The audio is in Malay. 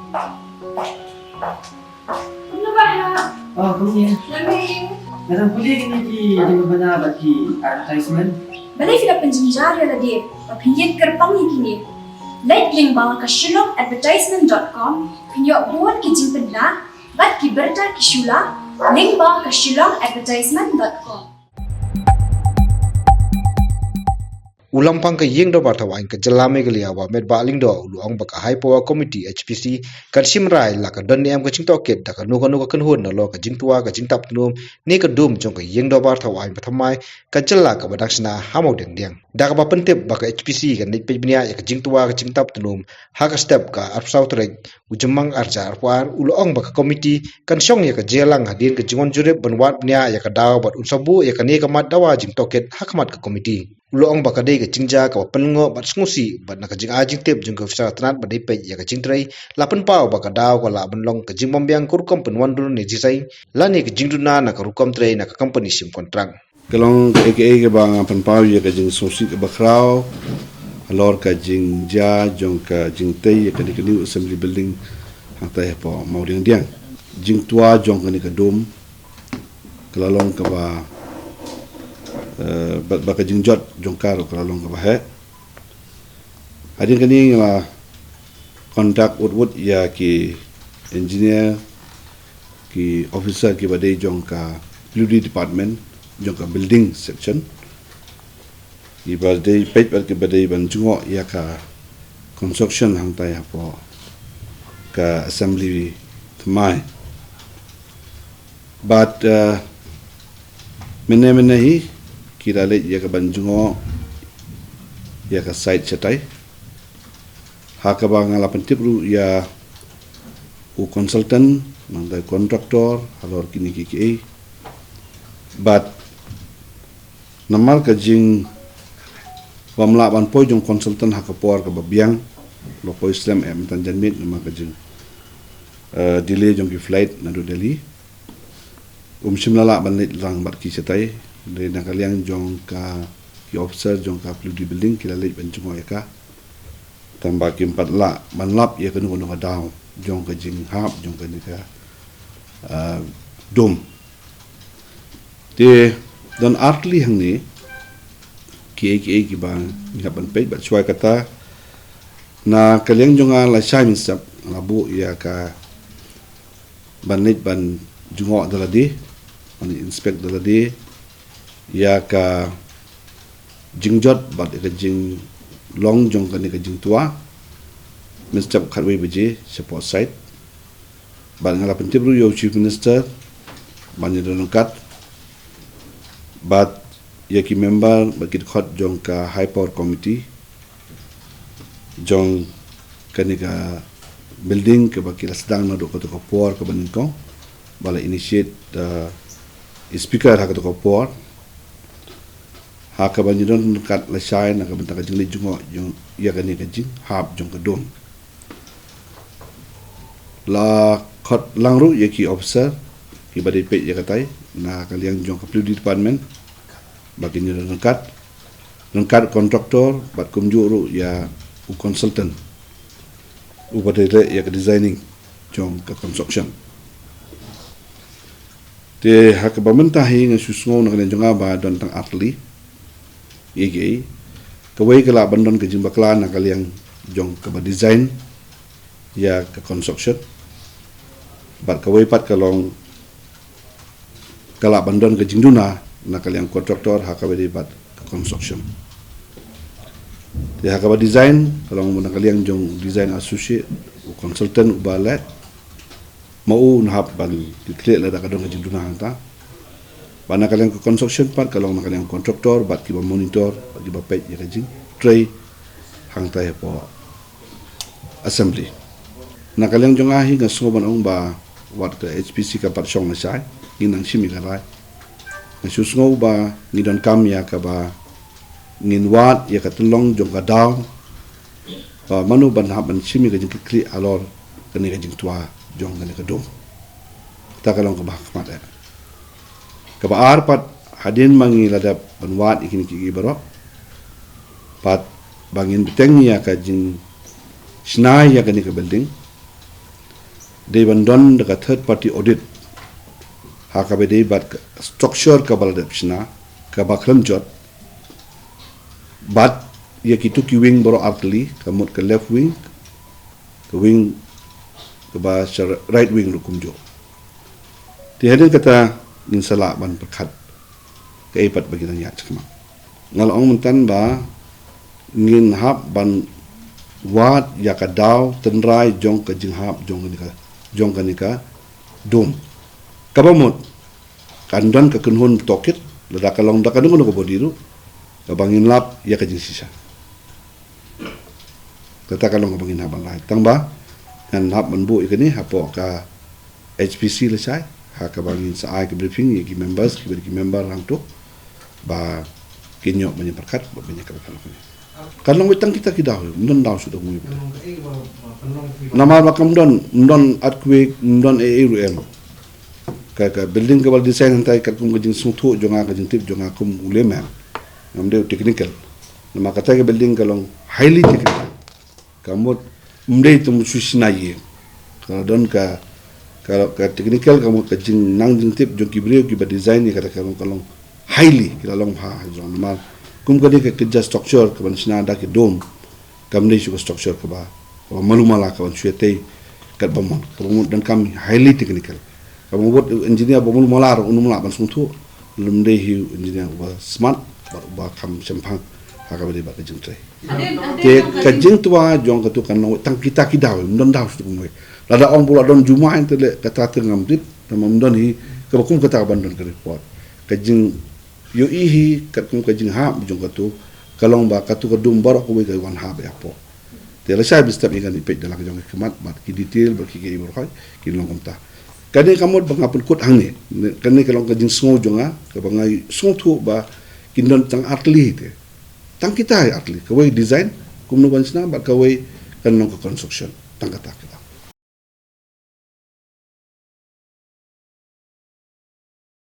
Ano ba ha? Oh, kuya. Lamig. Narang kuya gini di mabana bagi advertisement. Balay sila penjenjar ya lagi. Papinyin kerpang ini. Like link bawah ke shillongadvertisement.com. Pinyo buat kijing pedna. Bat kiberta kishula. Link bawah ke shillongadvertisement.com. Ulang pang ke yeng do bartawain ke jelame ke liawa med baling do uluang baka high power committee HPC kan simrai la ka don niam ke ching toket da ka nu ka kan hun na lo ka jing tua ka jing tap num ni ka dum jong ke yeng do bartawain pathamai ka jella ka badaksna hamo deng deng da ka papentep baka HPC kan nit pebnia ya ka jing tua ka jing tap num ha ka step ka arpsau trek ujemang arja arpar uluang baka committee kan syong ya ka jelang hadin ke jingon jurep banwat nya ya ka daw bat unsabu ya ka ni ka mat dawa jing toket hakmat ka committee Uloong baka day ka jingja ka wapengo bat ngusi bat na ka jing ajing tip jung ka fisa tanat bat day pe ya ka jing tray lapen pau baka daw ka laban long ka jing bombyang kurkom penwan dulu ni jisai lani ka jing duna na ka rukom tray na ka company sim kontrang Kalong aka ke bang penpau ya ka jing sosi ka bakrau alor ka jing ja jong ka jing tay ya ka ni new assembly building hang tay po mau diang diang jing tua jong ka ni ka dom kalalong ka ba baka jingjot jongkar kalong ka bahe adin kani la contact wood ya ki engineer ki officer ki badai jongka PWD department jongka building section ki badai page ki badai ban jungo ya ka construction hang tai hapo ka assembly tmai but mene hi kira le ya ka banjungo ya ka site chatai ha ka ba ngala pentipru ya u consultant mangda contractor halor kini ki but namal ka jing wamla ban po jong consultant ha ka por ka babiang lo po islam em tan janmit nama ka jing delay jong ki flight na do Delhi simlala ban lit lang bat ki chatai dari nakaliang jong ka ki officer jong ka PWD building kila lej banjungo ya ka tambah ki 4 la manlap ya ka nuno ka daw jong ka jing hap jong ka ni ka dom de don artli hang ni ki bang ni ka ban pe ba chwai kata na kaliang jong la sai min sap labu ya ka ban lej ban jungo daladi ban inspect daladi ya ka jingjot bat ka jing long jong ka ni ka jing tua Mr. Kharwei beje support site bat ngala pentibru yo chief minister banyak donkat bat ya ki member bakit khot jong ka high power committee jong ka ni ka building ke bakila sedang na do ka to por ka banin ko bala initiate speaker ha ka to por ha ka banjidon kat la shai na ka benta ka jing jungo jong ya ka ni ka jing hab jong ka dom la khot langru ya ki officer ki badai pe ya katai na ka liang jong ka PWD department bagi ni nongkat kontraktor bat kumjuru ya u consultant u badai ya ka designing jong ka construction te ha ka bamenta hi nga susngo na ka jong ba don tang atli ege kawai kala bandon ke jing bakla na kaliang jong ka ba design ya ka construction bat kawai pat kalong kala bandon ke jing duna na kaliang kontraktor ha ka ba bat ka construction ya ka ba design kalong na kaliang jong design associate u consultant u balet mau na hab ban clear la da ka dong ke jing duna hanta bana kalian ke construction part kalau nak kalian kontraktor bat ki monitor bat ki pet ya kajing tray hang tai po assembly nak kalian jong ahi nga soban ong ba wat ke HPC ka pat song na sai inang simi ka rai nga susngo ba ni don kam ya ka ba ngin wat ya ka tulong jong ka daw ba manu ban ha ban simi ka jing kli alor kani ka jing tua jong kani ka dom ta kalong ka ba kmat kabaar pat hadin mangi ladap banwat ikin ki baro pat bangin beteng ya ka jing snai ya kani ka building they bandon the third party audit hakabe dei bat structure ka baladapsna ka bakram jot bat ya kitu ki wing boro artli kamut ke left wing ke wing ke ba right wing rukumjo ti hadin kata insala ban perkhat ke ipat bagi tanya cakma ngal ong mentan ba ngin hap ban wat ya ka daw tenrai jong ka jinghap jong ka nika dom kabamut kandan ka kunhun tokit lada kalong da kadung ko bodiru ka bangin lap ya ka jing sisa kata kalong ka bangin habang lahat tang ba kan hap manbu ikani hapo ka HPC lesai ha ka bangin sa ai ka briefing ya ki members ki member hang tu ba kinyo banyak perkat banyak kalong kalong wetang kita kidaw ndon daw sudah mui nama makam don earthquake don ARM ka building ka bal design hantai ka kum jing suthu jonga ka jing tip jonga kum ulema namde technical nama kata ka building kalong highly technical kamot mde tum susina ye ka don ka technical kamot ka jing nang jing tip jong kibrio ki ba design ni kata kalong highly kalong ha jong nama kum ka ni ka kerja structure ka ban sina da ki dom kamde su structure ka ba malumala ka ban suete kat bamon dan kami highly technical kamu buat engineer bomul molar unum la ban sungtu lumde hi engineer ba smart ba kam sempang haka bade ba kajing trai ke kajing tua jong ka tu kan tang kita kidaw ndon daw su kumwe lada ong bula don juma entele kata tengam dit tamam don hi ka kum kata ban don ka report kajing yo ihi kat kum kajing ha jong ka tu kalong ba ka tu ka dum bar ko we ka wan ha ba po te la sai bistap ikan ipet dalam jong kemat bat ki detail ba ki ibur khai ki long komta kani kamot bangapun kut hangne kani kalong ka jing sngo jonga ka bangai sungtu ba kindon tang atli te tang kita atli ka way design kumno bansna ba ka way kanong ka construction tang kata kita